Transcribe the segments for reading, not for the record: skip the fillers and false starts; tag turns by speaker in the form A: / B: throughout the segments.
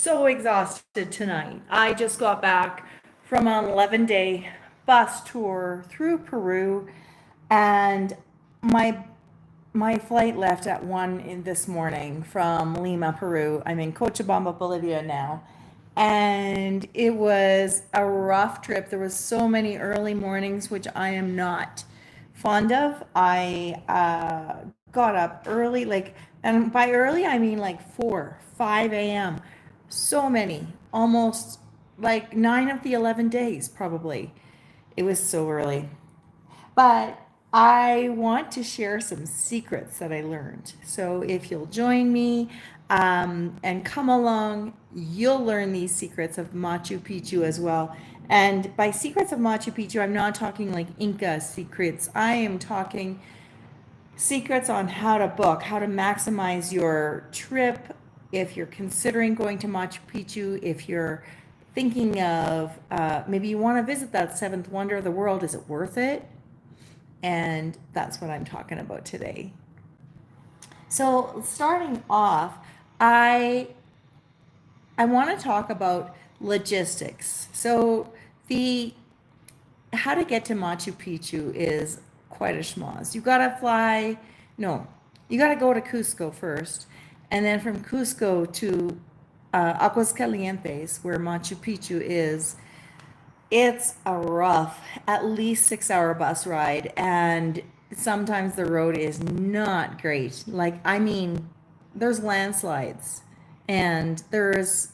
A: so exhausted tonight. I just got back from an 11-day bus tour through Peru, and my my flight left at 1 in this morning from Lima, Peru. I'm in Cochabamba, Bolivia now. And it was a rough trip. There was so many early mornings, which I am not fond of. I got up early, and by early, I mean like 4, 5 a.m. So many, almost like 9 of the 11 days, probably. It was so early. But I want to share some secrets that I learned. So if you'll join me and come along, you'll learn these secrets of Machu Picchu as well. And by secrets of Machu Picchu, I'm not talking like Inca secrets. I am talking secrets on how to book, how to maximize your trip. If you're considering going to Machu Picchu, if you're thinking of maybe you want to visit that seventh wonder of the world, is it worth it? And that's what I'm talking about today. So starting off, I want to talk about logistics. So the how to get to Machu Picchu is quite a schmoz. You gotta fly, no, you gotta go to Cusco first, and then from Cusco to Aguascalientes, where Machu Picchu is. It's a rough, at least 6 hour bus ride, and sometimes the road is not great. I mean, there's landslides and there's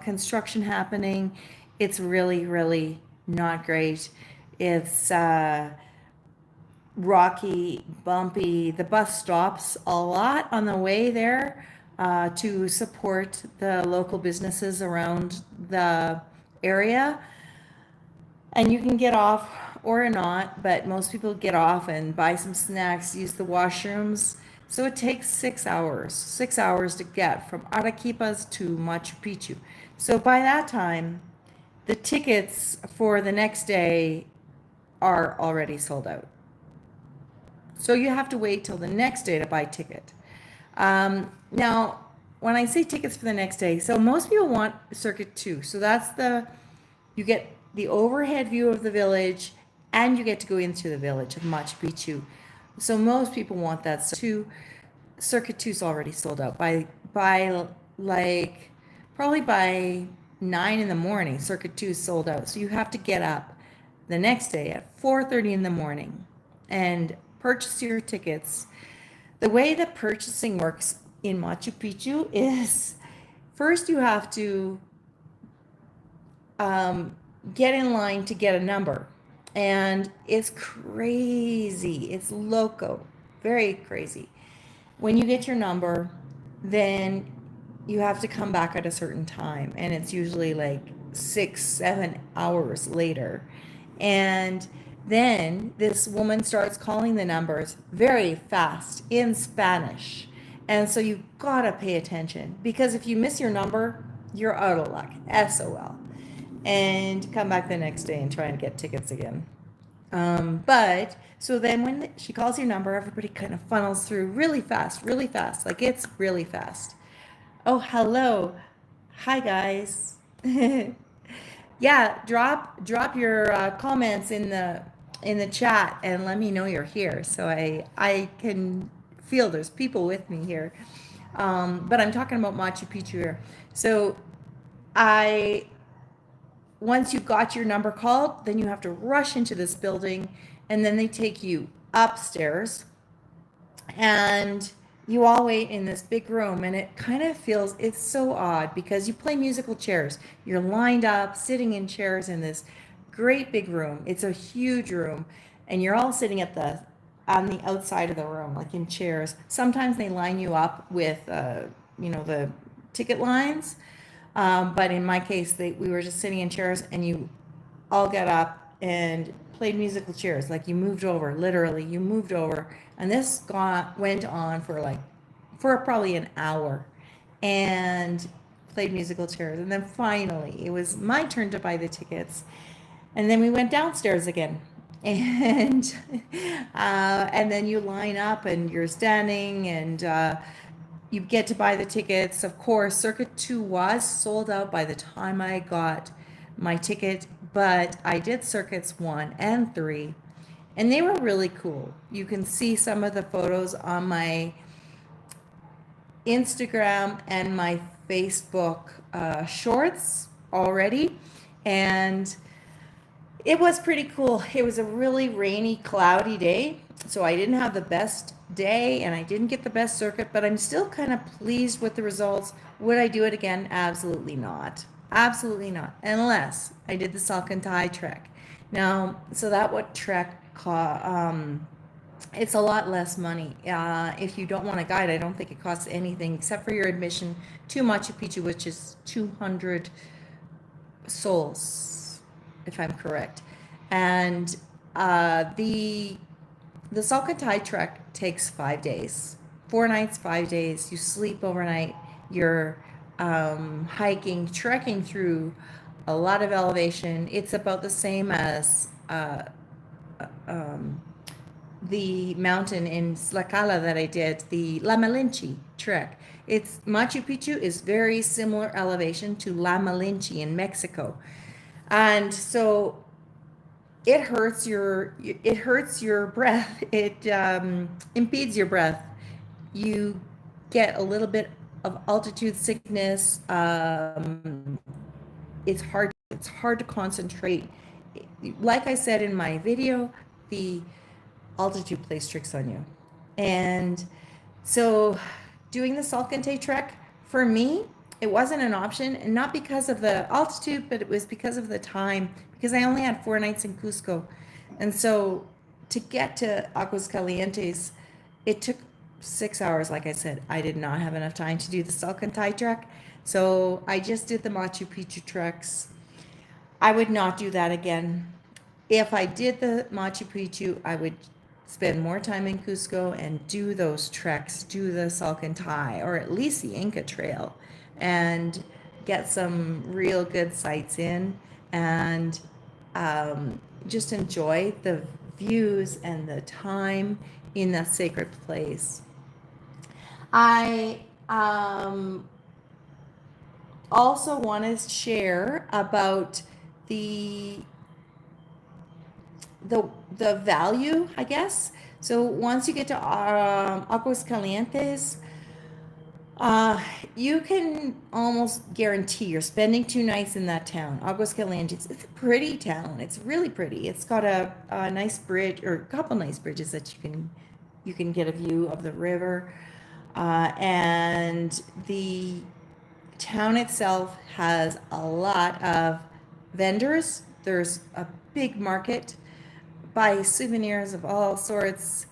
A: construction happening. It's really, really not great. It's rocky, bumpy. The bus stops a lot on the way there to support the local businesses around the area. And you can get off or not, but most people get off and buy some snacks, use the washrooms. So it takes 6 hours to get from Arequipas to Machu Picchu. So by that time, the tickets for the next day are already sold out. So you have to wait till the next day to buy a ticket. Now, when I say tickets for the next day, so most people want Circuit 2. So you get the overhead view of the village, and you get to go into the village of Machu Picchu. So most people want that. So Circuit 2 is already sold out by probably by 9 in the morning. Circuit 2 is sold out. So you have to get up the next day at 4:30 in the morning and purchase your tickets. The way that purchasing works in Machu Picchu is first you have to get in line to get a number. And it's crazy. It's loco. Very crazy. When you get your number, then you have to come back at a certain time. And it's usually like 6, 7 hours later. And then this woman starts calling the numbers very fast in Spanish. And so you gotta pay attention, because if you miss your number, you're out of luck. SOL. And come back the next day and try and get tickets again. But so then when she calls your number, everybody kind of funnels through really fast, really fast. Like it's really fast. Oh, hello. Hi, guys. Yeah, drop your comments in the chat and let me know you're here, so I can feel there's people with me here. But I'm talking about Machu Picchu here. So once you've got your number called, then you have to rush into this building, and then they take you upstairs, and you all wait in this big room, and it kind of feels, it's so odd because you play musical chairs. You're lined up, sitting in chairs in this great big room. It's a huge room, and you're all sitting on the outside of the room, like in chairs. Sometimes they line you up with, the ticket lines. But in my case, we were just sitting in chairs, and you all got up and played musical chairs. Like you moved over, literally, you moved over. And this went on for probably an hour, and played musical chairs. And then finally, it was my turn to buy the tickets. And then we went downstairs again. And then you line up and you're standing, and you get to buy the tickets. Of course, Circuit 2 was sold out by the time I got my ticket, but I did Circuits 1 and 3, and they were really cool. You can see some of the photos on my Instagram and my Facebook shorts already, and it was pretty cool. It was a really rainy, cloudy day, so I didn't have the best day and I didn't get the best circuit, but I'm still kind of pleased with the results. Would I do it again? Absolutely not. Absolutely not. Unless I did the Salcantay trek. Now, so that what trek it's a lot less money. If you don't want a guide, I don't think it costs anything except for your admission to Machu Picchu, which is 200 sols, if I'm correct. And the Salcantay trek takes 5 days, 4 nights, 5 days. You sleep overnight. You're hiking, trekking through a lot of elevation. It's about the same as the mountain in Slacala that I did, the La Malinche trek. It's Machu Picchu is very similar elevation to La Malinche in Mexico, and so it hurts your breath. It impedes your breath. You get a little bit of altitude sickness. It's hard to concentrate. Like I said in my video, the altitude plays tricks on you. And so doing the Salcantay trek, for me, it wasn't an option, and not because of the altitude, but it was because of the time, because I only had 4 nights in Cusco. And so to get to Aguascalientes, it took 6 hours. Like I said, I did not have enough time to do the Salcantay trek. So I just did the Machu Picchu treks. I would not do that again. If I did the Machu Picchu, I would spend more time in Cusco and do those treks, do the Salcantay, or at least the Inca Trail, and get some real good sights in, and just enjoy the views and the time in that sacred place. I also want to share about the value, I guess. So once you get to Aguascalientes, you can almost guarantee you're spending 2 nights in that town. Aguascalientes, it's a pretty town. It's really pretty. It's got a nice bridge, or a couple nice bridges that you can get a view of the river. And the town itself has a lot of vendors. There's a big market, buy souvenirs of all sorts,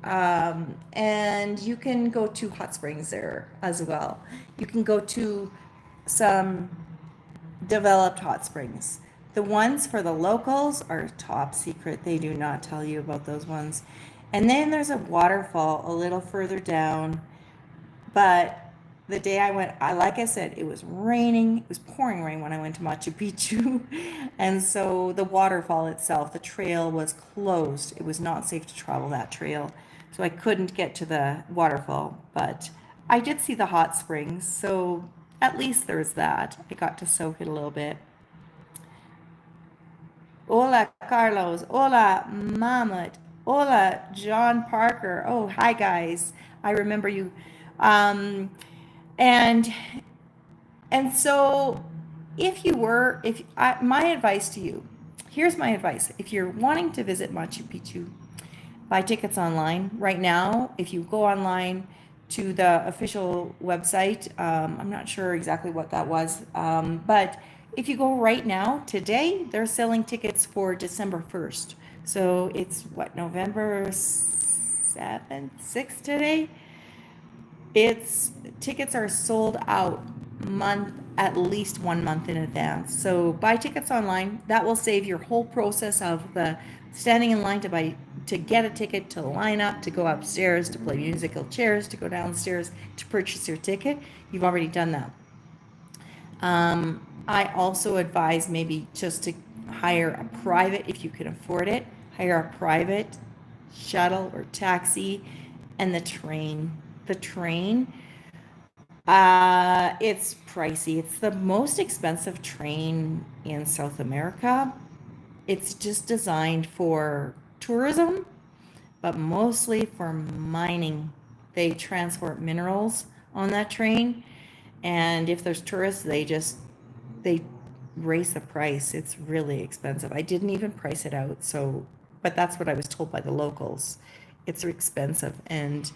A: and you can go to hot springs there as well. You can go to some developed hot springs. The ones for the locals are top secret. They do not tell you about those ones. And then there's a waterfall a little further down, but the day I went, like I said, it was raining. It was pouring rain when I went to Machu Picchu. And so the waterfall itself, the trail was closed. It was not safe to travel that trail. So I couldn't get to the waterfall, but I did see the hot springs. So at least there's that. I got to soak it a little bit. Hola, Carlos. Hola, Mahmoud. Hola, John Parker. Oh, hi, guys. I remember you. And so my advice to you, here's my advice. If you're wanting to visit Machu Picchu, buy tickets online. Right now, if you go online to the official website, I'm not sure exactly what that was, but if you go right now, today, they're selling tickets for December 1st. So it's November 7th, 6th today? Tickets are sold out at least 1 month in advance. So buy tickets online. That will save your whole process of the standing in line to get a ticket, to line up, to go upstairs, to play musical chairs, to go downstairs, to purchase your ticket. You've already done that. I also advise maybe just to hire a private, if you can afford it, hire a private shuttle or taxi, and the train. The train It's pricey. It's the most expensive train in South America. It's just designed for tourism, but mostly for mining. They transport minerals on that train, and if there's tourists, they raise the price. It's really expensive. I didn't even price it out, so but that's what I was told by the locals. It's expensive, and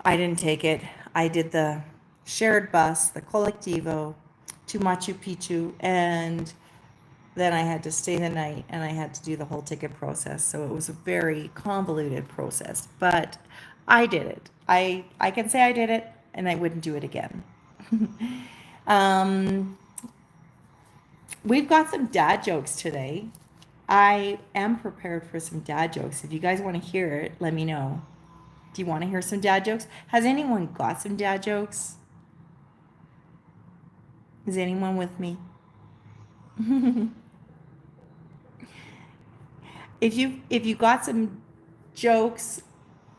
A: I didn't take it. I did the shared bus, the colectivo, to Machu Picchu, and then I had to stay the night and I had to do the whole ticket process. So it was a very convoluted process, but I did it. I can say I did it and I wouldn't do it again. um, we've got some dad jokes today. I am prepared for some dad jokes. If you guys want to hear it, let me know. Do you want to hear some dad jokes? Has anyone got some dad jokes? Is anyone with me? If you got some jokes,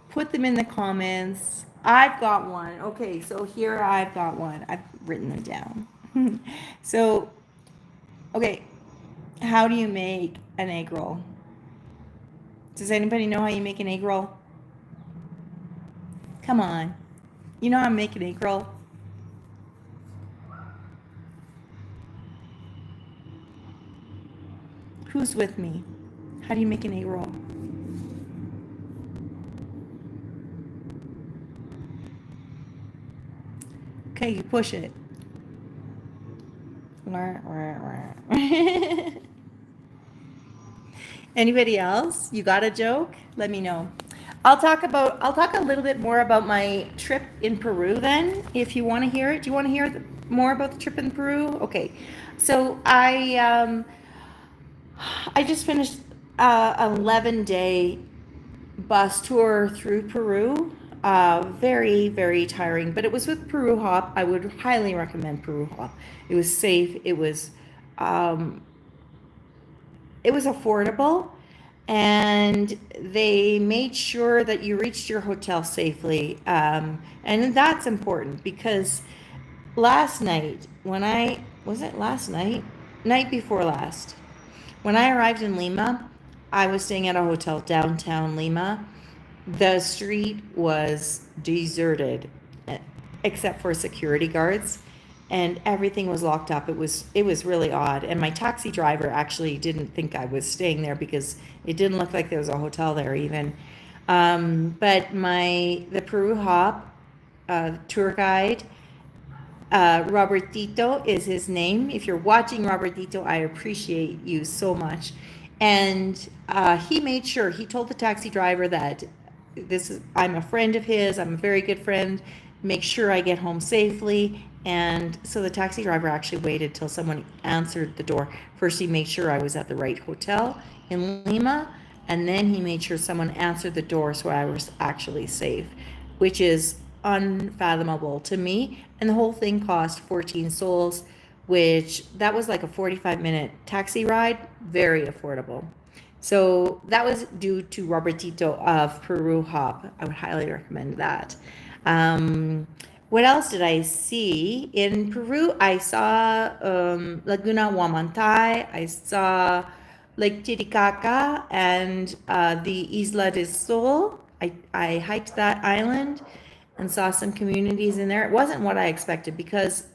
A: put them in the comments. I've got one. Okay, so here I've got one. I've written them down. So, okay, how do you make an egg roll? Does anybody know how you make an egg roll? Come on. You know how to make an egg roll? Who's with me? How do you make an egg roll? Okay, you push it. Anybody else? You got a joke? Let me know. I'll talk a little bit more about my trip in Peru then, if you want to hear it. Do you want to hear more about the trip in Peru? Okay. So I just finished an 11-day bus tour through Peru. Very, very tiring, but it was with Peru Hop. I would highly recommend Peru Hop. It was safe. It was affordable, and they made sure that you reached your hotel safely. And that's important because last night, night before last, when I arrived in Lima, I was staying at a hotel downtown Lima. The street was deserted, except for security guards, and everything was locked up. It was really odd. And my taxi driver actually didn't think I was staying there because it didn't look like there was a hotel there even. But the Peru Hop tour guide, Robertito is his name. If you're watching, Robertito, I appreciate you so much. And he made sure, he told the taxi driver that I'm a friend of his, I'm a very good friend, make sure I get home safely. And so the taxi driver actually waited till someone answered the door. First, he made sure I was at the right hotel in Lima, and then he made sure someone answered the door so I was actually safe, which is unfathomable to me. And the whole thing cost 14 soles, which that was like a 45-minute taxi ride, very affordable. So that was due to Robertito of Peru Hop. I would highly recommend that. What else did I see? In Peru, I saw Laguna Huamantai. I saw Lake Titicaca and the Isla del Sol. I hiked that island and saw some communities in there. It wasn't what I expected because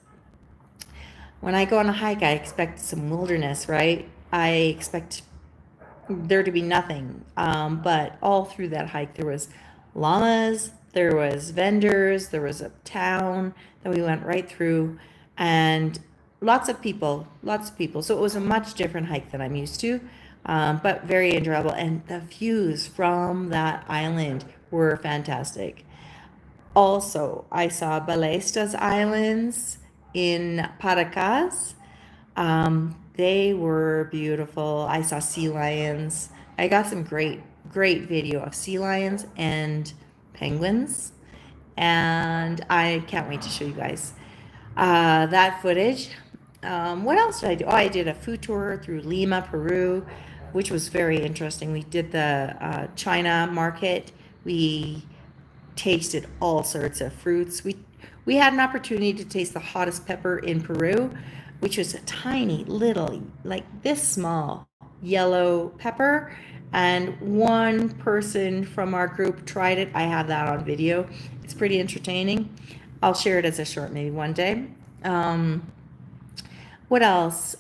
A: when I go on a hike, I expect some wilderness, right? I expect there to be nothing. But all through that hike, there was llamas, there was vendors, there was a town that we went right through, and lots of people. So it was a much different hike than I'm used to, but very enjoyable. And the views from that island were fantastic. Also, I saw Ballestas Islands in Paracas. They were beautiful. I saw sea lions. I got some great video of sea lions and penguins, and I can't wait to show you guys that footage. What else did I do? Oh, I did a food tour through Lima, Peru, which was very interesting. We did the China market. We tasted all sorts of fruits. We had an opportunity to taste the hottest pepper in Peru, which was a tiny little, like this small yellow pepper. And one person from our group tried it. I have that on video. It's pretty entertaining. I'll share it as a short maybe one day. What else?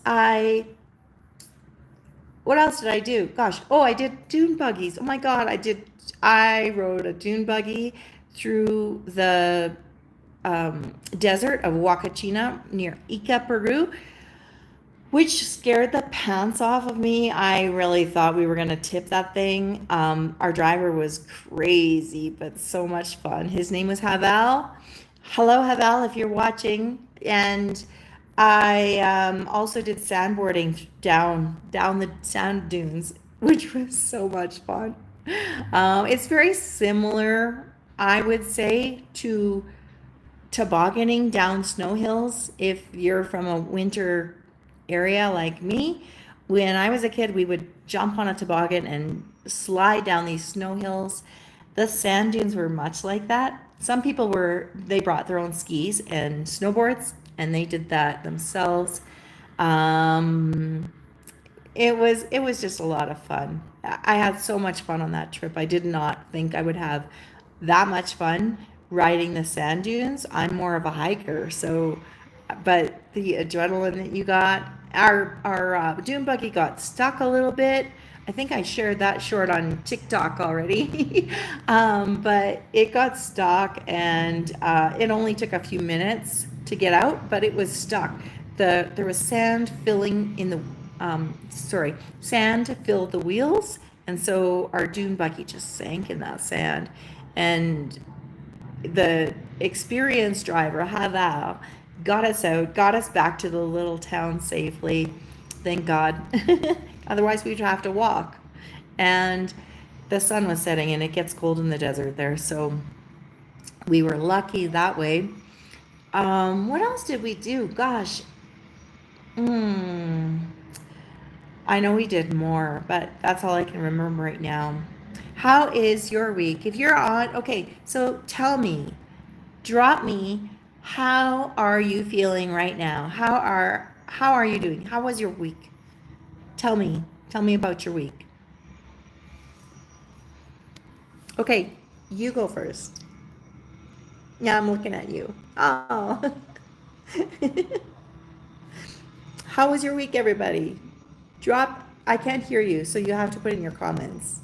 A: What else did I do? Gosh, oh, I did dune buggies. Oh my God, I rode a dune buggy through the desert of Huacachina near Ica, Peru, which scared the pants off of me. I really thought we were going to tip that thing. Our driver was crazy, but so much fun. His name was Havel. Hello, Havel, if you're watching. And I also did sandboarding down the sand dunes, which was so much fun. It's very similar, I would say, to tobogganing down snow hills if you're from a winter area like me. When I was a kid, we would jump on a toboggan and slide down these snow hills. The sand dunes were much like that. Some people they brought their own skis and snowboards, and they did that themselves. It was just a lot of fun. I had so much fun on that trip. I did not think I would have that much fun riding the sand dunes. I'm more of a hiker, so but the adrenaline that you got, our dune buggy got stuck a little bit. I think I shared that short on TikTok already, but it got stuck, and it only took a few minutes to get out, but it was stuck. There was sand filling in the sand filled the wheels, and so our dune buggy just sank in that sand. And the experienced driver, Haval, got us out, got us back to the little town safely. Thank God. Otherwise, we'd have to walk. And the sun was setting, and it gets cold in the desert there, so we were lucky that way. What else did we do? Gosh. I know we did more, but that's all I can remember right now. How is your week? If you're on, okay, so tell me, drop me, how are you feeling right now? How are you doing? How was your week? Tell me about your week. Okay, you go first. Yeah, I'm looking at you. Oh. How was your week, everybody? I can't hear you, so you have to put in your comments.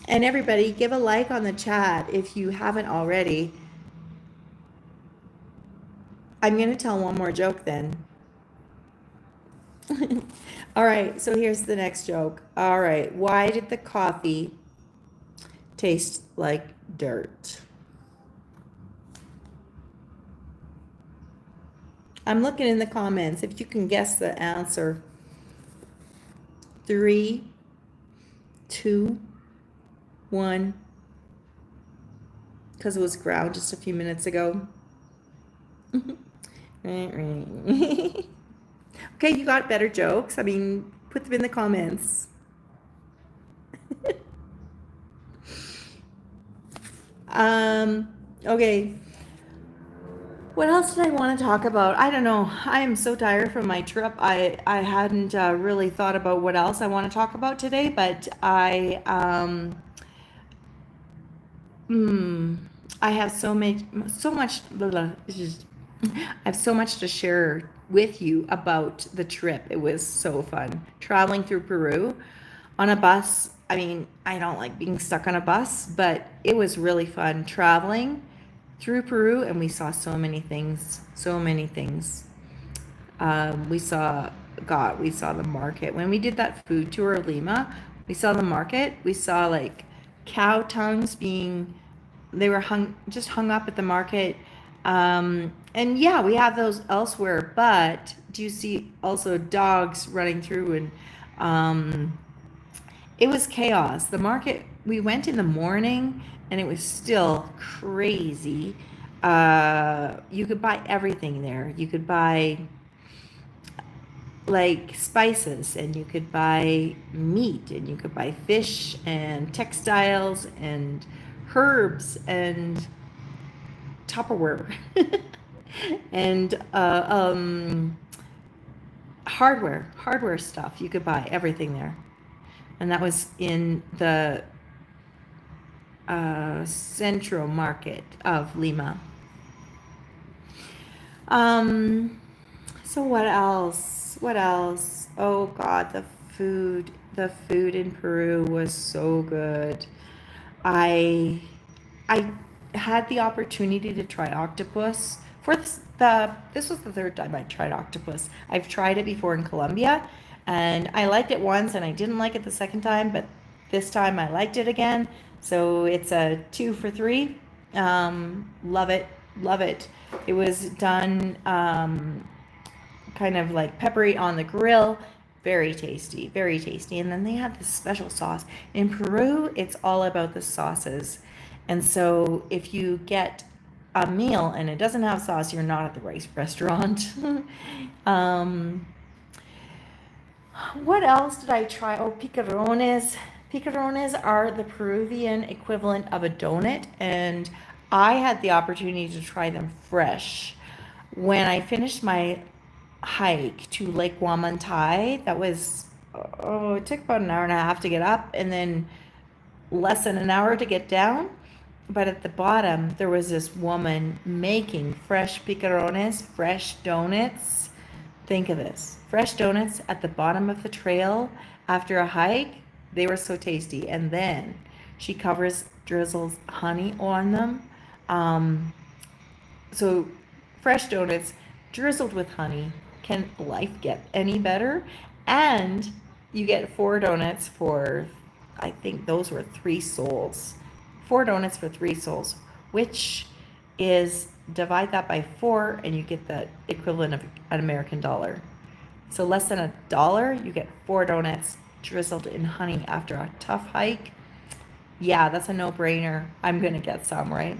A: And everybody, give a like on the chat if you haven't already. I'm going to tell one more joke then. All right, so here's the next joke. All right, why did the coffee taste like dirt? I'm looking in the comments if you can guess the answer. 3, 2, 1. Because it was ground just a few minutes ago. Okay, you got better jokes. I mean, put them in the comments. Okay. What else did I want to talk about? I don't know. I am so tired from my trip. I hadn't really thought about what else I want to talk about today, but I have so much, blah, blah, I have so much to share with you about the trip. It was so fun traveling through Peru on a bus. I mean, I don't like being stuck on a bus, but it was really fun traveling through Peru, and we saw so many things. We saw the market. When we did that food tour of Lima, we saw the market. We saw like cow tongues they were hung up at the market. And yeah, we have those elsewhere, but do you see also dogs running through, and it was chaos. The market, we went in the morning and it was still crazy. You could buy everything there. You could buy like spices, and you could buy meat, and you could buy fish and textiles and herbs and Tupperware and hardware stuff. You could buy everything there. And that was in the central market of Lima. So what else? What else? Oh God, the food. The food in Peru was so good. I I had the opportunity to try octopus for this was the third time I tried octopus. I've tried it before in Colombia, and I liked it once and I didn't like it the second time, but this time I liked it again. So it's a 2 for 3. Love it, love it. It was done kind of like peppery on the grill. Very tasty, very tasty. And then they had this special sauce. In Peru, it's all about the sauces. And so if you get a meal and it doesn't have sauce, you're not at the right restaurant. What else did I try? Oh, picarones. Picarones are the Peruvian equivalent of a donut, and I had the opportunity to try them fresh. When I finished my hike to Lake Wamantai, that was, oh, it took about an hour and a half to get up and then less than an hour to get down. But at the bottom, there was this woman making fresh picarones, fresh donuts. Think of this, fresh donuts at the bottom of the trail after a hike. They were so tasty. And then she drizzles honey on them. So fresh donuts drizzled with honey. Can life get any better? And you get 4 donuts for, I think those were 3 sols. 4 donuts for 3 sols, which is, divide that by 4 and you get the equivalent of an American dollar. So less than $1, you get 4 donuts drizzled in honey after a tough hike. Yeah, that's a no-brainer. I'm gonna get some, right?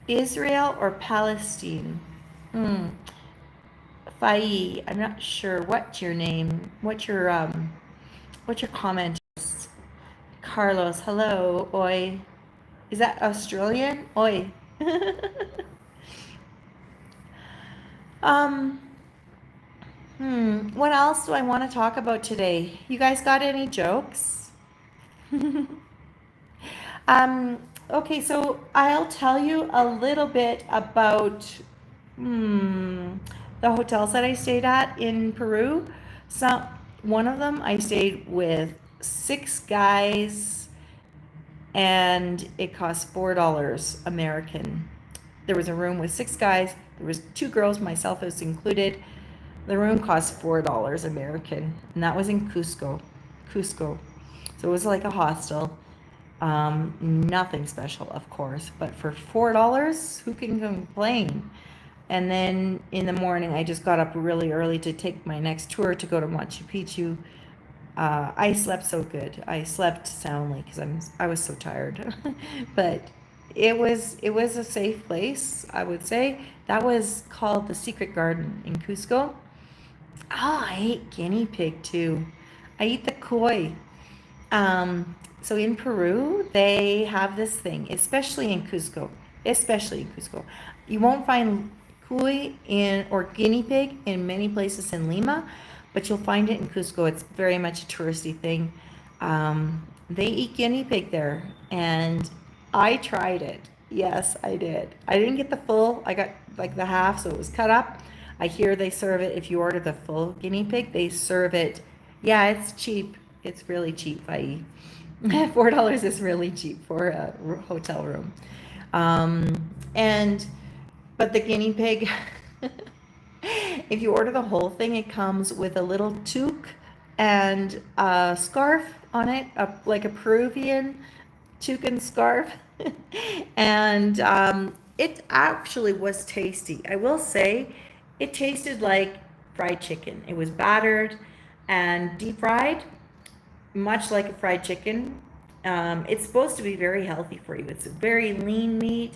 A: Israel or Palestine? Fai, I'm not sure. What's your name? What's your comment? Carlos, hello. Oi. Is that Australian? Oi. What else do I want to talk about today? You guys got any jokes? Okay, so I'll tell you a little bit about the hotels that I stayed at in Peru. One of them I stayed with 6 guys and it cost $4 American. There was a room with 6 guys. There was 2 girls, myself was included. The room cost $4 American, and that was in Cusco. So it was like a hostel. Nothing special, of course, but for $4, who can complain? And then in the morning, I just got up really early to take my next tour to go to Machu Picchu. I slept so good. I slept soundly because I was so tired. But it was a safe place, I would say. That was called the Secret Garden in Cusco. Oh, I ate guinea pig too. I eat the koi. So in Peru, they have this thing, especially in Cusco. You won't find cuy or guinea pig in many places in Lima, but you'll find it in Cusco. It's very much a touristy thing. They eat guinea pig there, and I tried it. Yes, I did. I didn't get the full. I got like the half, so it was cut up. I hear they serve it, if you order the full guinea pig, they serve it. Yeah, it's cheap. It's really cheap, i.e. $4 is really cheap for a hotel room. But the guinea pig, if you order the whole thing, it comes with a little toque and a scarf on it, like a Peruvian toque and scarf. And it actually was tasty. I will say it tasted like fried chicken. It was battered and deep fried, much like a fried chicken. It's supposed to be very healthy for you. It's a very lean meat,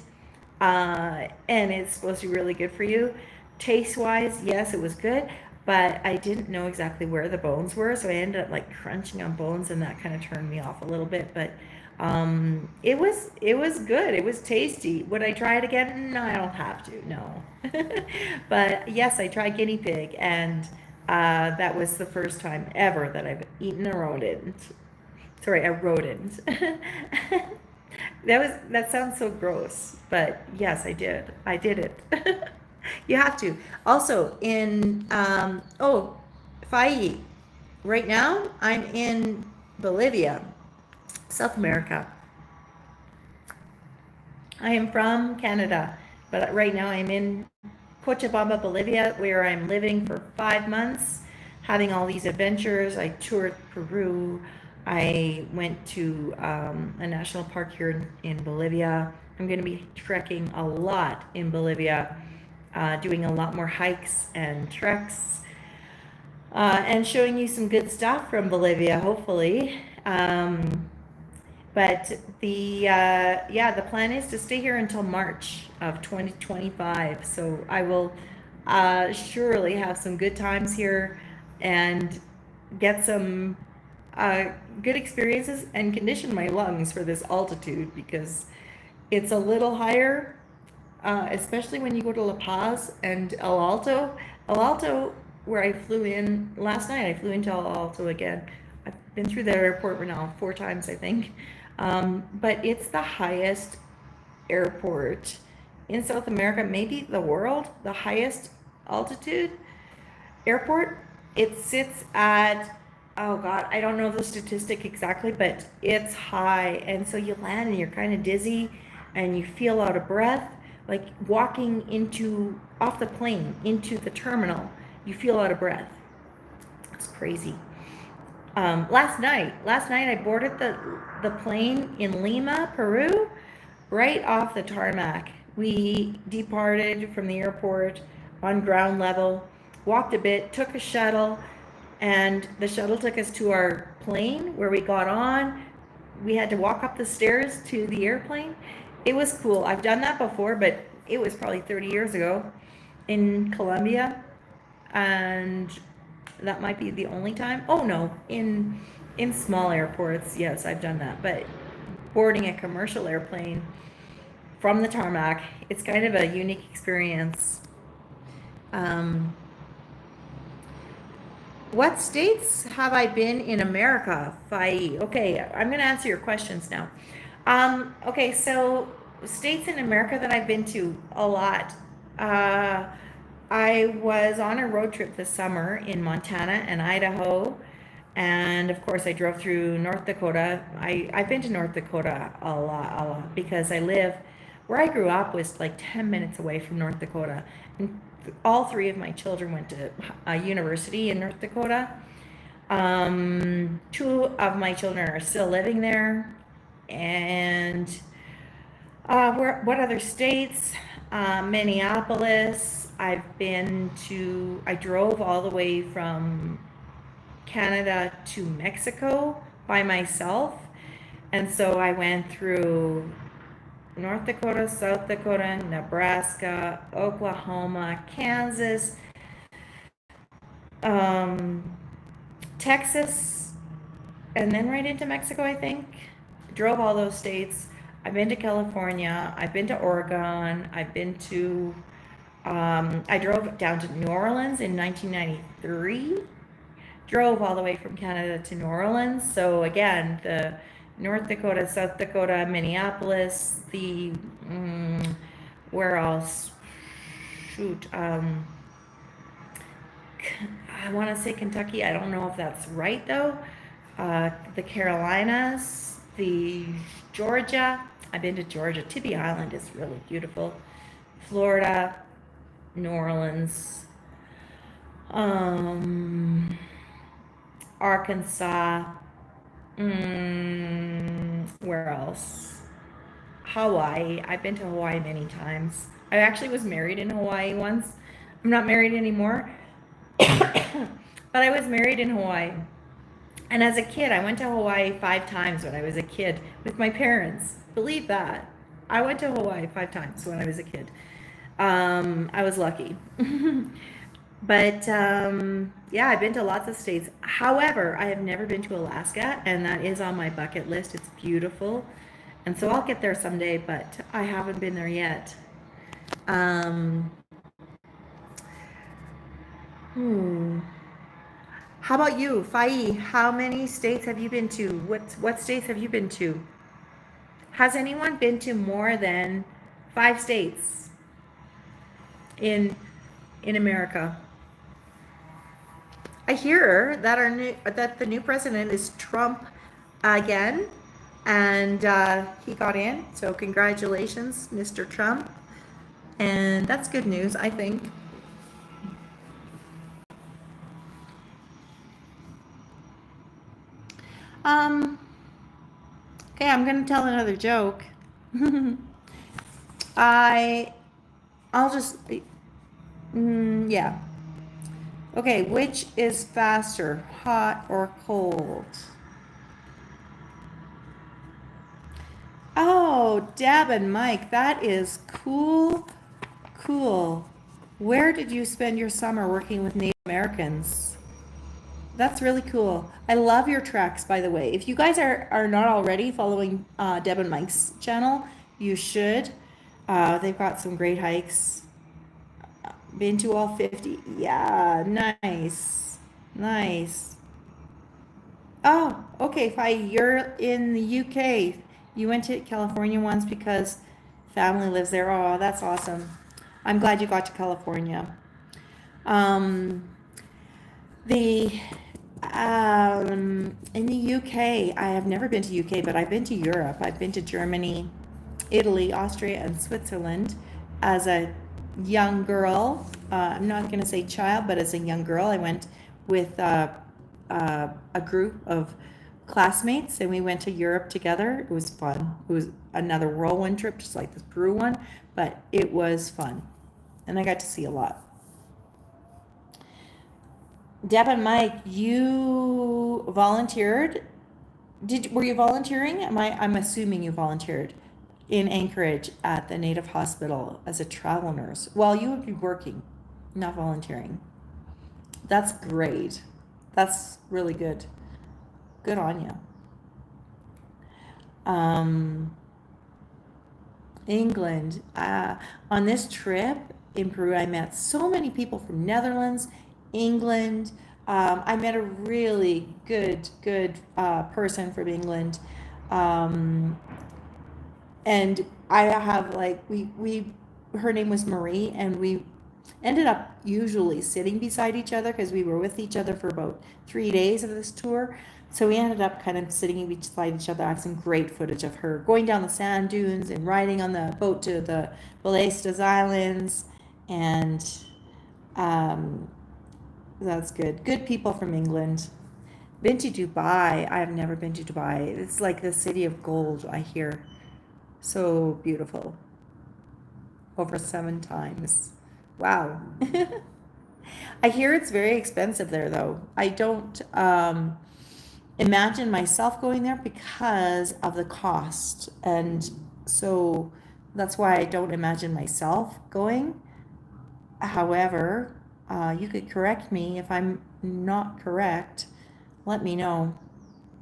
A: and it's supposed to be really good for you. Taste-wise, yes, it was good, but I didn't know exactly where the bones were, so I ended up like crunching on bones, and that kind of turned me off a little bit. But It was good. It was tasty. Would I try it again? No, I don't have to. No. But yes, I tried guinea pig, and that was the first time ever that I've eaten a rodent. Sorry, a rodent. That sounds so gross, but yes, I did. I did it. You have to. Also, in Fai, right now I'm in Bolivia, South America. I am from Canada, but right now I'm in Cochabamba, Bolivia, where I'm living for 5 months, having all these adventures. I toured Peru. I went to a national park here in Bolivia. I'm going to be trekking a lot in Bolivia, doing a lot more hikes and treks, and showing you some good stuff from Bolivia, hopefully. But the plan is to stay here until March of 2025. So I will surely have some good times here and get some good experiences and condition my lungs for this altitude, because it's a little higher, especially when you go to La Paz and El Alto. El Alto, where I flew in last night, I flew into El Alto again. I've been through the airport now 4 times, I think. But it's the highest airport in South America, maybe the world, the highest altitude airport. It sits at, oh God, I don't know the statistic exactly, but it's high. And so you land and you're kind of dizzy and you feel out of breath, like walking off the plane into the terminal, you feel out of breath. It's crazy. Last night I boarded the plane in Lima, Peru, right off the tarmac. We departed from the airport on ground level, walked a bit, took a shuttle, and the shuttle took us to our plane where we got on. We had to walk up the stairs to the airplane. It was cool. I've done that before, but it was probably 30 years ago in Colombia, and that might be the only time. Oh no, in small airports, yes, I've done that. But boarding a commercial airplane from the tarmac, it's kind of a unique experience. What states have I been in America? Okay, I'm going to answer your questions now. Okay, so states in America that I've been to a lot. I was on a road trip this summer in Montana and Idaho, and of course I drove through North Dakota. I've been to North Dakota a lot, because where I grew up was like 10 minutes away from North Dakota, and all 3 of my children went to a university in North Dakota. 2 of my children are still living there, and what other states? Minneapolis. I drove all the way from Canada to Mexico by myself. And so I went through North Dakota, South Dakota, Nebraska, Oklahoma, Kansas, Texas, and then right into Mexico, I think. Drove all those states. I've been to California. I've been to Oregon. I drove down to New Orleans in 1993. Drove all the way from Canada to New Orleans. So again, the North Dakota, South Dakota, Minneapolis, where else? Shoot. I want to say Kentucky. I don't know if that's right though. The Carolinas, the Georgia. I've been to Georgia. Tybee Island is really beautiful. Florida, New Orleans, Arkansas, where else? Hawaii. I've been to Hawaii many times. I actually was married in Hawaii once. I'm not married anymore, but I was married in Hawaii. And as a kid, I went to Hawaii 5 times when I was a kid with my parents. Believe that. I went to Hawaii 5 times when I was a kid. I was lucky. But yeah, I've been to lots of states. However, I have never been to Alaska, and that is on my bucket list. It's beautiful. And so I'll get there someday, but I haven't been there yet. Um, hmm. How about you, Fai? How many states have you been to? What states have you been to? Has anyone been to more than 5 states in America? I hear that that the new president is Trump again, and he got in. So congratulations, Mr. Trump, and that's good news, I think. Um, okay, I'm gonna tell another joke. I I'll just yeah. Okay, which is faster, hot or cold? Oh, Deb and Mike, that is cool. Cool. Where did you spend your summer working with Native Americans? That's really cool. I love your tracks, by the way. If you guys are not already following Deb and Mike's channel, you should. They've got some great hikes. Been to all 50. Yeah, nice. Nice. Oh, okay, fine. You're in the UK. You went to California once because family lives there. Oh, that's awesome. I'm glad you got to California. Um, the in the UK, I have never been to UK, but I've been to Europe. I've been to Germany, Italy, Austria, and Switzerland as a young girl. I'm not going to say child, but as a young girl, I went with a group of classmates and we went to Europe together. It was fun. It was another whirlwind trip, just like this Peru one, but it was fun. And I got to see a lot. Deb and Mike, you volunteered. Were you volunteering? I'm assuming you volunteered in Anchorage at the Native Hospital as a travel nurse. Well, you would be working, not volunteering. That's great. That's really good. Good on you. England. On this trip in Peru, I met so many people from Netherlands, England. I met a really good person from England. And I have like her name was Marie, and we ended up usually sitting beside each other because we were with each other for about 3 days of this tour. So we ended up kind of sitting beside each other. I have some great footage of her going down the sand dunes and riding on the boat to the Ballestas Islands, and um, that's good. Good people from England. Been to Dubai. I have never been to Dubai. It's like the city of gold, I hear. So beautiful. Over 7 times. Wow. I hear it's very expensive there, though. I don't imagine myself going there because of the cost. And so that's why I don't imagine myself going. However, you could correct me if I'm not correct. Let me know.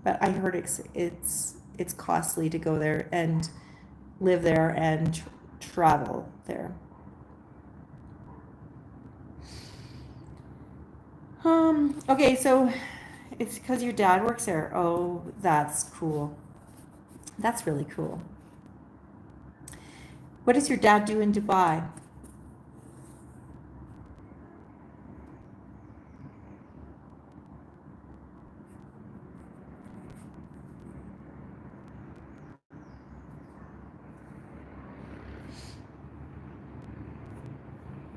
A: But I heard it's costly to go there and live there and travel there. Okay, so it's because your dad works there. Oh, that's cool. That's really cool. What does your dad do in Dubai?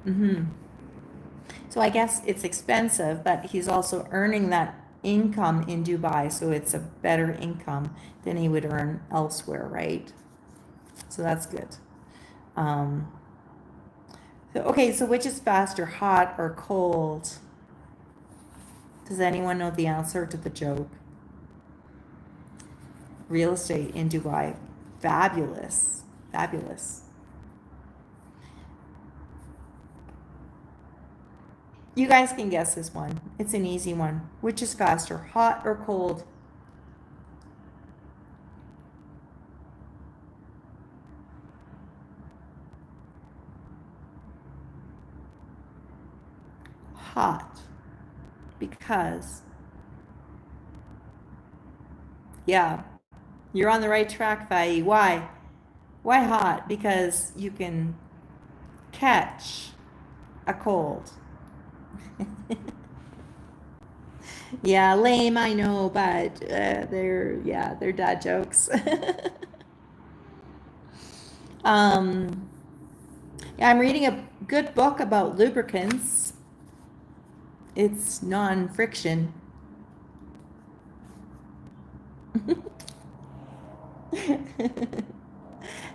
A: Mm-hmm. So I guess it's expensive, but he's also earning that income in Dubai, so it's a better income than he would earn elsewhere, right? So that's good. Um, okay, so which is faster, hot or cold? Does anyone know the answer to the joke? Real estate in Dubai. Fabulous. Fabulous. You guys can guess this one. It's an easy one. Which is faster, hot or cold? Hot. Because, yeah, you're on the right track, Fai. Why? Why hot? Because you can catch a cold. Yeah, lame, I know, but they're dad jokes. um, yeah, I'm reading a good book about lubricants. It's non-friction.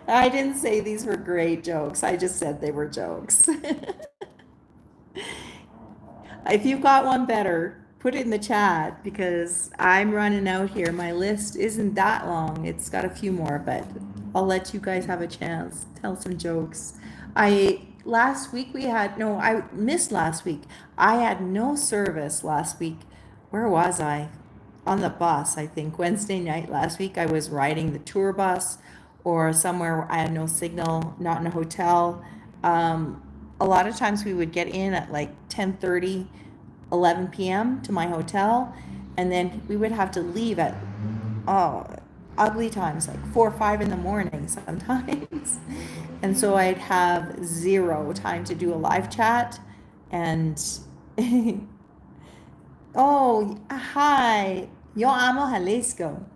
A: I didn't say these were great jokes. I just said they were jokes. If you've got one better, put it in the chat because I'm running out here. My list isn't that long. It's got a few more, but I'll let you guys have a chance. Tell some jokes. Last week we had, no, I missed last week. I had no service last week. Where was I? On the bus, I think. Wednesday night last week, I was riding the tour bus or somewhere where I had no signal, not in a hotel. A lot of times we would get in at like 10:30, 11 p.m. to my hotel, and then we would have to leave at, oh, ugly times, like 4 or 5 in the morning sometimes. And so I'd have zero time to do a live chat. And oh, hi. Yo amo Jalisco.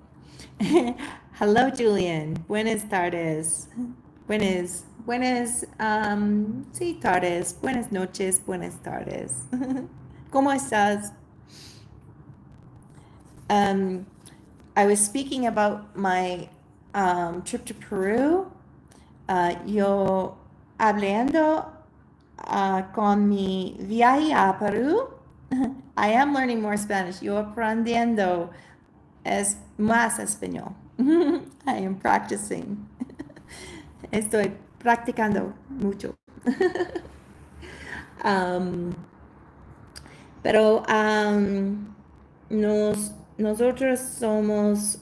A: Hello, Julian. Buenas tardes. Sí, tardes. Buenas noches. Buenas tardes. ¿Cómo estás? I was speaking about my trip to Peru. Yo hablando con mi viaje a Perú. I am learning more Spanish. Yo aprendiendo más español. I am practicing. Estoy practicando mucho. Pero nosotros somos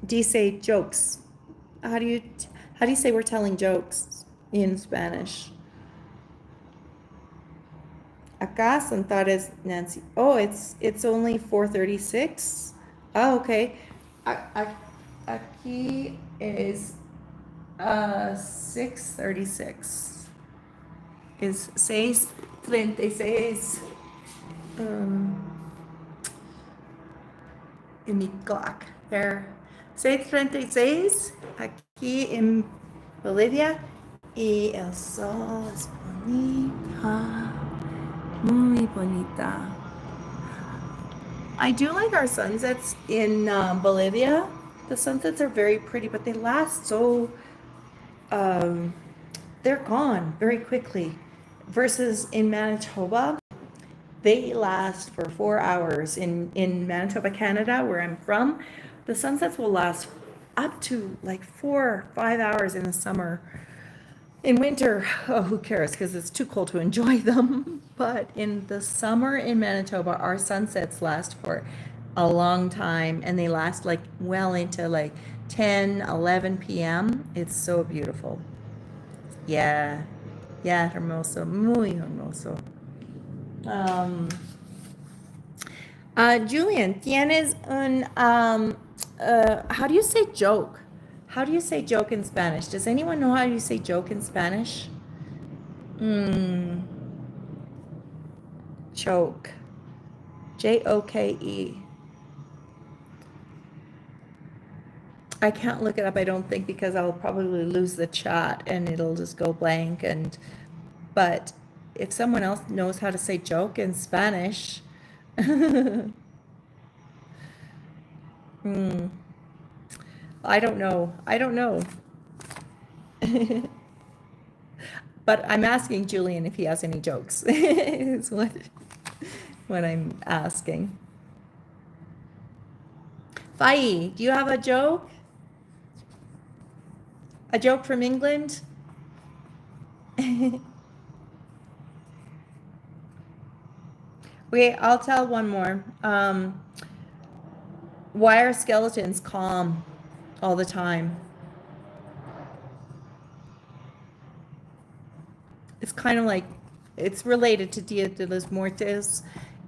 A: dice jokes. How do you say we're telling jokes in Spanish? Acá son tardes, Nancy. Oh, it's only 4:36. Oh, okay. Aquí is 6:36. Is 6:36. En mi clock. There. 6:36 aquí en Bolivia. Y el sol es bonita. Muy bonita. I do like our sunsets in Bolivia. The sunsets are very pretty, but they last so, they're gone very quickly. Versus in Manitoba, they last for 4 hours. In Manitoba, Canada, where I'm from, the sunsets will last up to like 4 or 5 hours in the summer. In winter, oh, who cares? Because it's too cold to enjoy them. But in the summer in Manitoba, our sunsets last for a long time, and they last like well into like 10, 11 p.m. It's so beautiful. Yeah, yeah, hermoso, muy hermoso. Julian, tienes un, how do you say joke? How do you say joke in Spanish? Does anyone know how you say joke in Spanish? Joke. Joke. I can't look it up, I don't think, because I'll probably lose the chat and it'll just go blank. But if someone else knows how to say joke in Spanish, I don't know. But I'm asking Julian if he has any jokes, is what I'm asking. Fai, do you have a joke? A joke from England? Okay, I'll tell one more. Why are skeletons calm all the time? It's kind of like, it's related to Dia de los Muertos.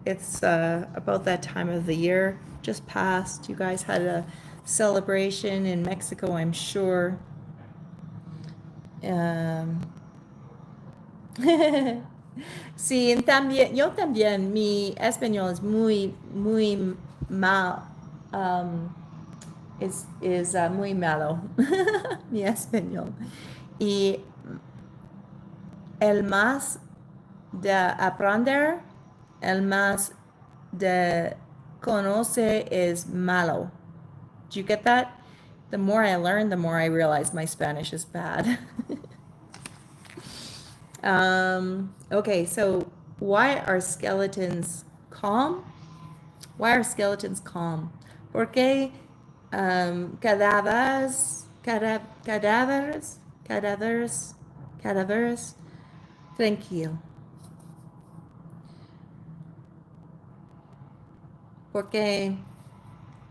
A: It's about that time of the year just passed. You guys had a celebration in Mexico, I'm sure. Um, sí, también, yo también, mi español es muy mal, um, es muy malo, mi español. Y el más de aprender, el más de conocer es malo. Do you get that? The more I learn, the more I realize my Spanish is bad. Okay, so why are skeletons calm? Why are skeletons calm? Porque cadáveres, tranquilo.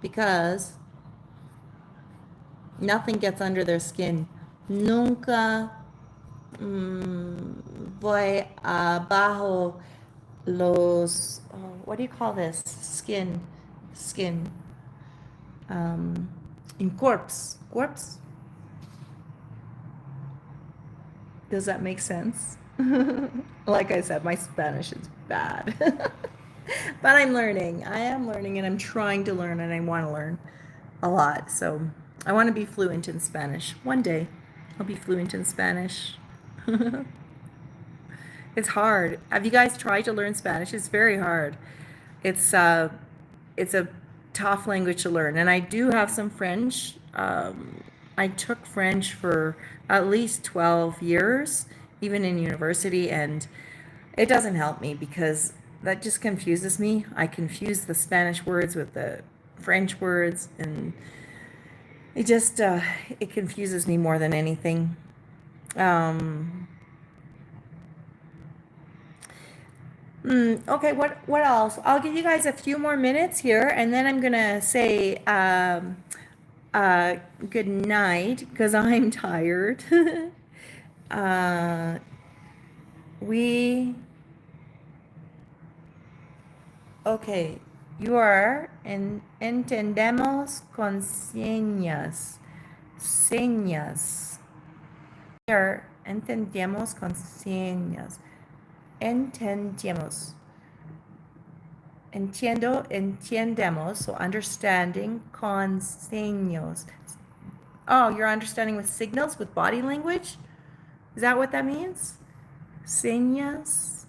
A: Because nothing gets under their skin. Nunca voy abajo los, what do you call this? Skin. In corpse. Does that make sense? Like I said, my Spanish is bad. But I'm learning. I am learning and I'm trying to learn and I want to learn a lot. So I want to be fluent in Spanish. One day I'll be fluent in Spanish. It's hard. Have you guys tried to learn Spanish? It's very hard. It's a tough language to learn. And I do have some French. I took French for at least 12 years, even in university, and it doesn't help me because that just confuses me. I confuse the Spanish words with the French words, and it just it confuses me more than anything. Okay, what else? I'll give you guys a few more minutes here, and then I'm gonna say good night because I'm tired. We okay. You are entendemos con señas. Señas. We are entendemos con señas. Entendemos. Entiendemos, so understanding, con señas. Oh, you're understanding with signals, with body language? Is that what that means? Señas.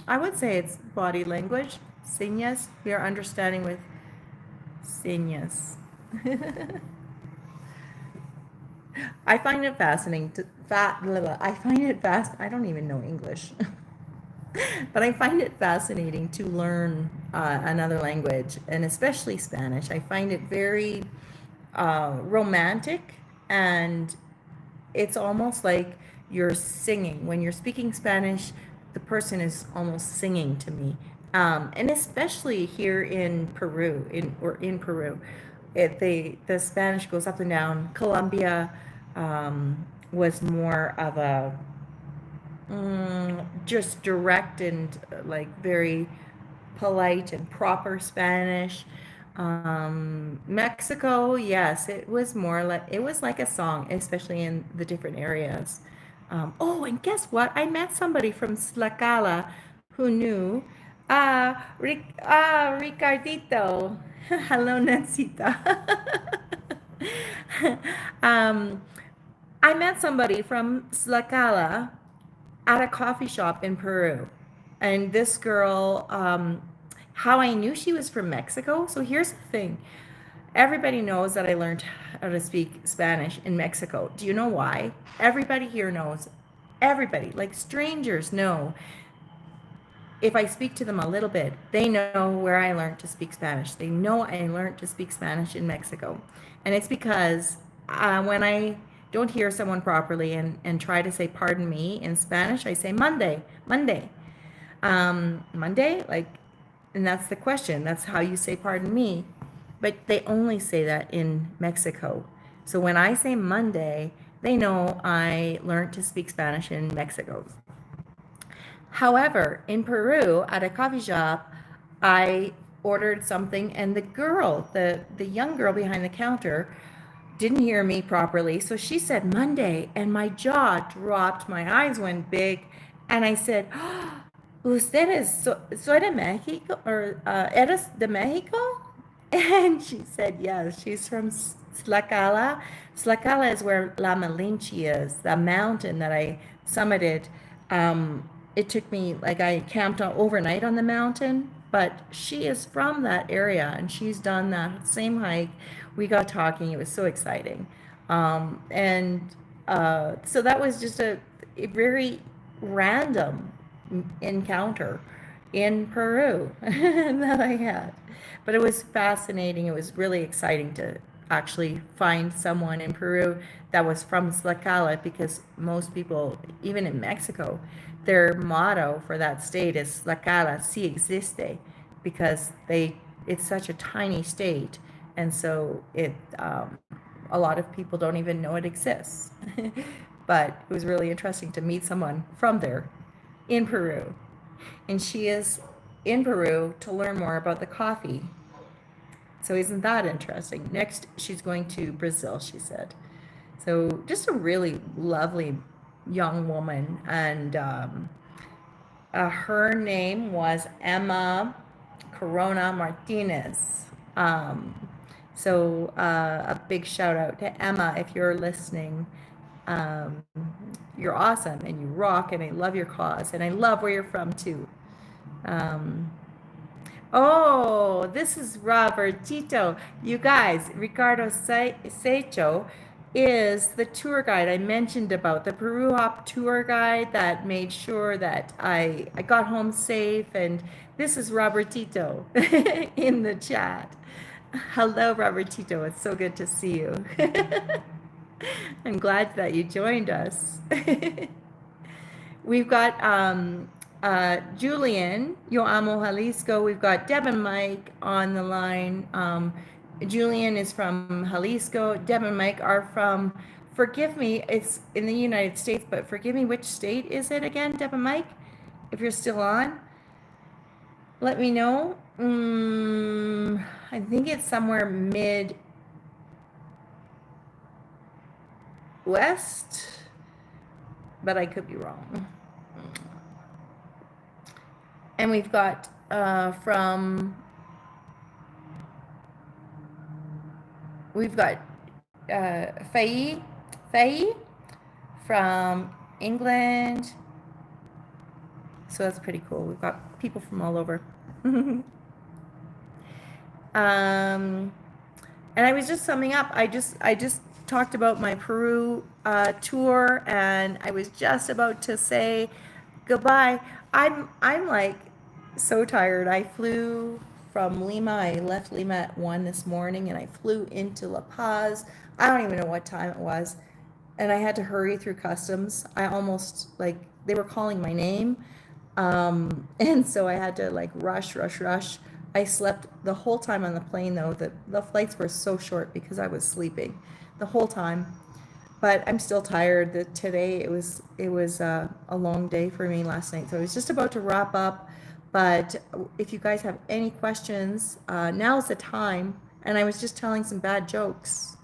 A: I would say it's body language. Señas. We are understanding with señas. I find it fascinating I don't even know English. But I find it fascinating to learn another language, and especially Spanish. I find it very romantic, and it's almost like you're singing. When you're speaking Spanish, the person is almost singing to me. And especially here in Peru, in Peru, the Spanish goes up and down. Colombia was more of a just direct and like very polite and proper Spanish. Mexico, yes, it was like a song, especially in the different areas. Oh, and guess what? I met somebody from Slacala who knew. Ricardito. Hello, Nancita. I met somebody from Slacala at a coffee shop in Peru. And this girl, how I knew she was from Mexico. So here's the thing. Everybody knows that I learned how to speak Spanish in Mexico. Do you know why? Everybody here knows. Everybody, like strangers know. If I speak to them a little bit, they know where I learned to speak Spanish. They know I learned to speak Spanish in Mexico. And it's because when I don't hear someone properly and try to say pardon me in Spanish, I say Monday. Monday, like, and that's the question. That's how you say pardon me. But they only say that in Mexico. So when I say Monday, they know I learned to speak Spanish in Mexico. However, in Peru, at a coffee shop, I ordered something, and the young girl behind the counter, didn't hear me properly. So she said Monday, and my jaw dropped, my eyes went big, and I said, "Oh, ¿Ustedes soy de Mexico, or eres de Mexico?" And she said, yes, she's from Slacala. Slacala is where La Malinche is, the mountain that I summited. It took me, like, I camped overnight on the mountain, but she is from that area and she's done that same hike. We got talking. It was so exciting. And so that was just a very random encounter in Peru that I had. But it was fascinating. It was really exciting to actually find someone in Peru that was from Tlaxcala, because most people, even in Mexico, their motto for that state is Tlaxcala si existe, because it's such a tiny state, and so a lot of people don't even know it exists. But it was really interesting to meet someone from there in Peru. And she is in Peru to learn more about the coffee. So isn't that interesting? Next, she's going to Brazil, she said. So just a really lovely young woman. And her name was Emma Corona Martinez. So a big shout out to Emma if you're listening. You're awesome and you rock, and I love your cause, and I love where you're from too. Oh, this is Robert Tito. You guys, Ricardo Secho is the tour guide I mentioned about, the Peru Hop tour guide that made sure that I got home safe. And this is Robert Tito in the chat. Hello, Robert Tito. It's so good to see you. I'm glad that you joined us. We've got Julian, Yo Amo Jalisco. We've got Deb and Mike on the line. Julian is from Jalisco. Deb and Mike are from, forgive me, it's in the United States, but forgive me, which state is it again, Deb and Mike? If you're still on, let me know. I think it's somewhere Midwest, but I could be wrong. And we've got Faye from England. So that's pretty cool. We've got people from all over. And I was just summing up. I just talked about my Peru tour, and I was just about to say goodbye. I'm like so tired. I flew from Lima. I left Lima at 1 this morning, and I flew into La Paz. I don't even know what time it was, and I had to hurry through customs. I almost, like, they were calling my name, and so I had to, like, rush. I slept the whole time on the plane, though. The flights were so short because I was sleeping the whole time. But I'm still tired. Today it was a long day for me last night, so I was just about to wrap up. But if you guys have any questions, now's the time. And I was just telling some bad jokes.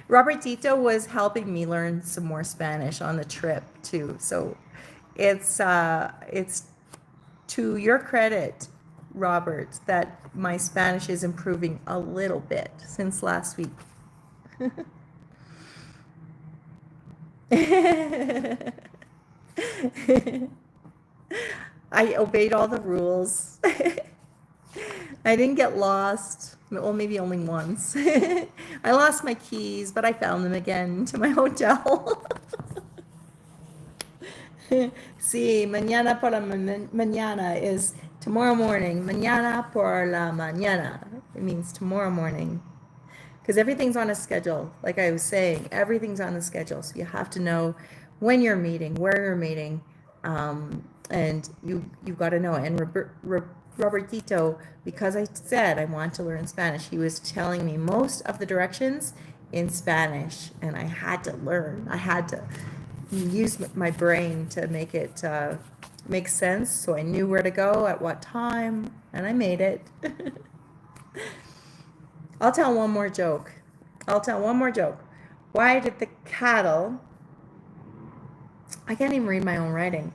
A: Robert Tito was helping me learn some more Spanish on the trip too. So it's to your credit, Robert, that my Spanish is improving a little bit since last week. I obeyed all the rules. I didn't get lost. Well, maybe only once. I lost my keys, but I found them again to my hotel. Sí, mañana por la mañana is tomorrow morning. Mañana por la mañana. It means tomorrow morning. Because everything's on a schedule. Like I was saying, everything's on the schedule. So you have to know when you're meeting, where you're meeting, and you've got to know. And Robertito, because I said I want to learn Spanish, he was telling me most of the directions in Spanish, and I had to learn. I had to use my brain to make it make sense, so I knew where to go at what time, and I made it. I'll tell one more joke. Why did the cattle... I can't even read my own writing.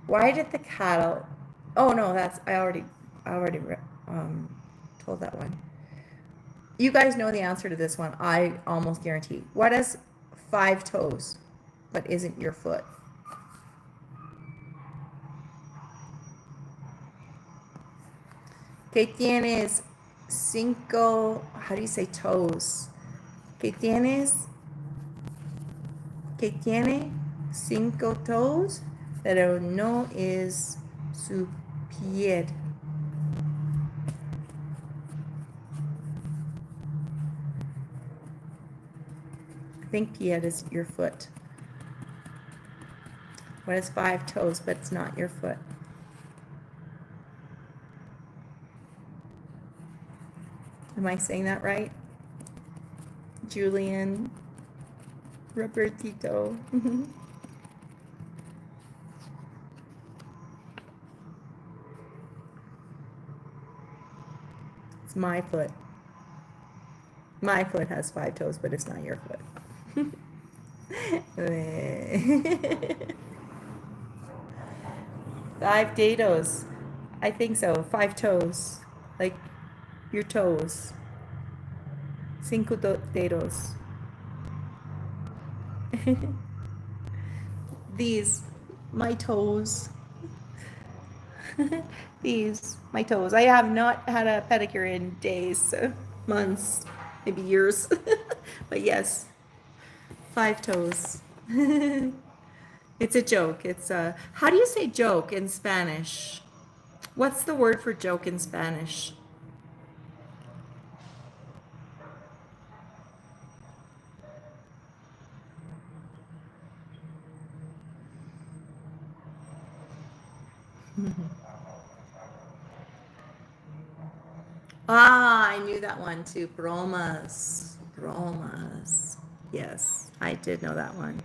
A: Why did the cattle... Oh no, I already told that one. You guys know the answer to this one, I almost guarantee. What has 5 toes but isn't your foot? ¿Qué tienes 5... How do you say toes? ¿Qué tiene 5 toes, pero no es su pie? I think pie is your foot. What has 5 toes, but it's not your foot? Am I saying that right? Julian, Robertito. It's my foot. My foot has 5 toes, but it's not your foot. 5 dedos. I think so. 5 toes. Like your toes. 5 dedos. These, my toes. These, my toes. I have not had a pedicure in days, months, maybe years. But yes, 5 toes. It's a joke. How do you say joke in Spanish? What's the word for joke in Spanish? I knew that one too. Bromas. Yes, I did know that one.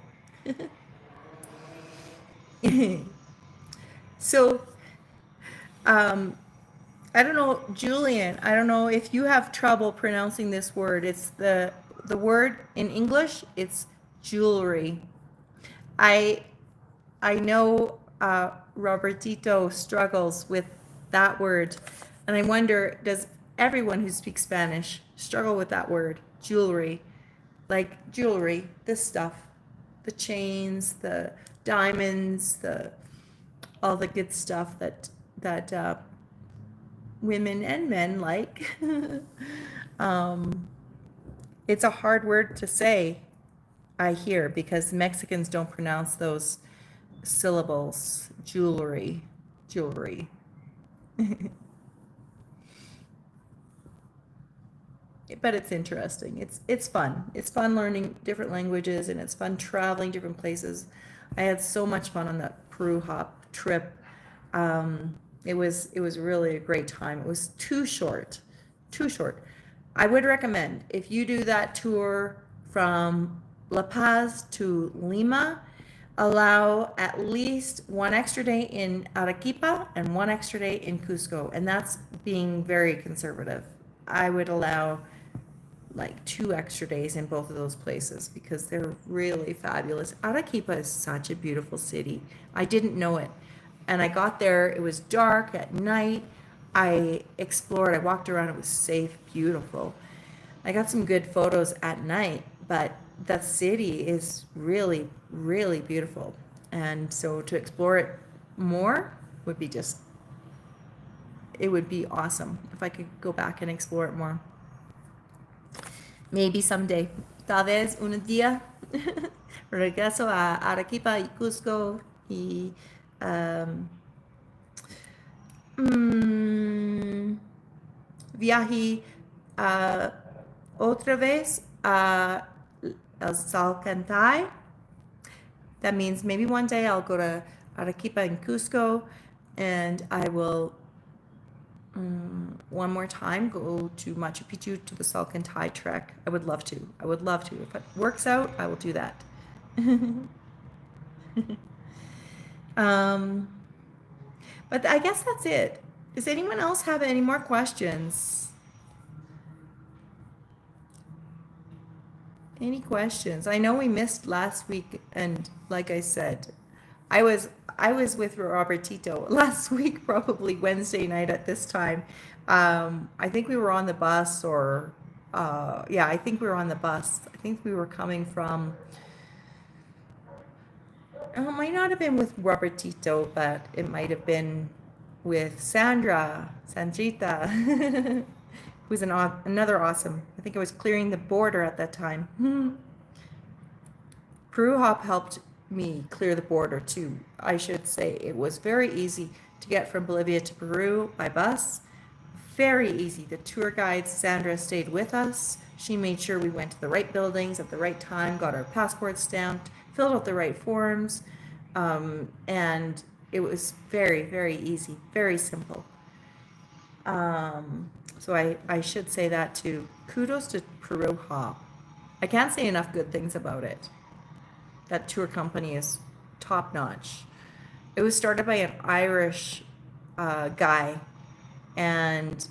A: So, I don't know, Julian, I don't know if you have trouble pronouncing this word. It's the word in English, it's jewelry. I know Robertito struggles with that word, and I wonder, does everyone who speaks Spanish struggle with that word, jewelry? Like jewelry, this stuff, the chains, the diamonds, all the good stuff that women and men like. It's a hard word to say, I hear, because Mexicans don't pronounce those syllables. Jewelry. But it's interesting. It's fun. It's fun learning different languages, and it's fun traveling different places. I had so much fun on that Peru hop trip. It was really a great time. It was too short. I would recommend, if you do that tour from La Paz to Lima, allow at least 1 extra day in Arequipa and 1 extra day in Cusco, and that's being very conservative. I would allow like 2 extra days in both of those places because they're really fabulous. Arequipa is such a beautiful city. I didn't know it. And I got there, it was dark at night. I explored, I walked around, it was safe, beautiful. I got some good photos at night, but the city is really, really beautiful. And so to explore it more would be it would be awesome if I could go back and explore it more. Maybe someday. Tal vez un día regreso a Arequipa y Cusco y viaje otra vez a El Salcantay, that means maybe one day I'll go to Arequipa and Cusco, and I will one more time go to Machu Picchu to the Salcantay trek. I would love to. I would love to. If it works out, I will do that. But I guess that's it. Does anyone else have any more questions? Any questions? I know we missed last week, and like I said, I was with Robertito last week, probably Wednesday night at this time. I think we were on the bus, or yeah, I think we were on the bus. I think we were coming from. It might not have been with Robertito, but it might have been with Sandrita, who's another awesome. I think I was clearing the border at that time. Peru Hop helped me clear the border too. I should say it was very easy to get from Bolivia to Peru by bus. Very easy. The tour guide Sandra stayed with us. She made sure we went to the right buildings at the right time, got our passports stamped, filled out the right forms, and it was very, very easy, very simple. So I should say that too. Kudos to Peru Hop. I can't say enough good things about it. That tour company is top notch. It was started by an Irish guy, and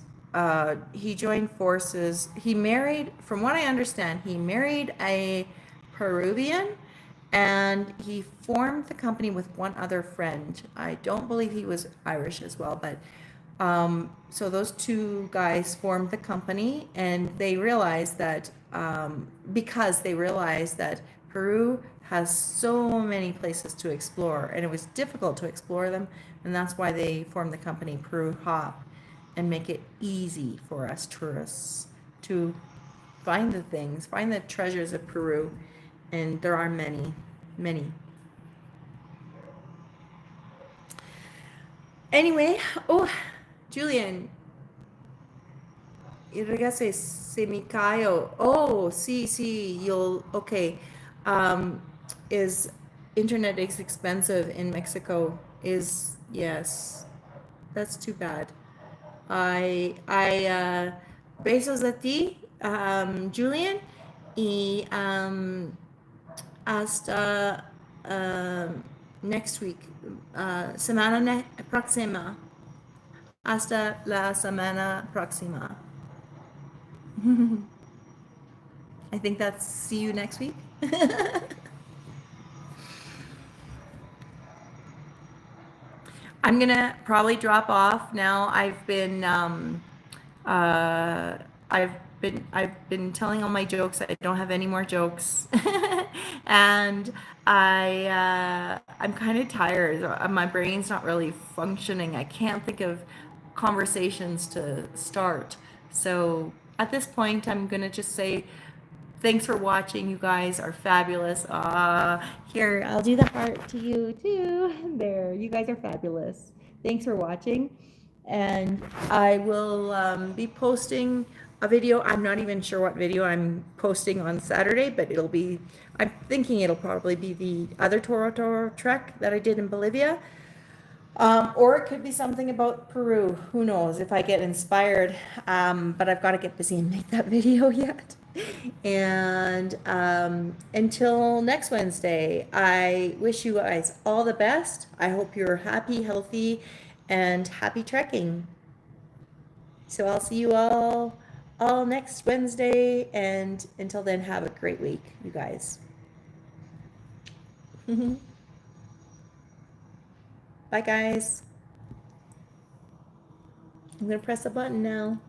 A: he joined forces. He married, from what I understand, he married a Peruvian, and he formed the company with one other friend. I don't believe he was Irish as well, but so those two guys formed the company, and they realized that because they realized that Peru has so many places to explore, and it was difficult to explore them, and that's why they formed the company Peru Hop, and make it easy for us tourists to find the things, find the treasures of Peru, and there are many, many. Anyway, oh, Julian, ragazzi, se mi caio. Oh, sí, you'll, okay. Is internet is expensive in Mexico? Yes, that's too bad. Besos a ti, Julian, y hasta next week, semana próxima. Hasta la semana próxima. I think that's see you next week. I'm gonna probably drop off now. I've been telling all my jokes. I don't have any more jokes, and I'm kind of tired. My brain's not really functioning. I can't think of conversations to start. So at this point, I'm gonna just say thanks for watching. You guys are fabulous. Here, I'll do the heart to you too. There, you guys are fabulous. Thanks for watching. And I will be posting a video. I'm not even sure what video I'm posting on Saturday, but I'm thinking it'll probably be the other Toro trek that I did in Bolivia. Or it could be something about Peru. Who knows if I get inspired. But I've got to get busy and make that video yet. And until next Wednesday, I wish you guys all the best. I hope you're happy, healthy, and happy trekking. So I'll see you all next Wednesday. And until then, have a great week, you guys. Bye, guys. I'm going to press the button now.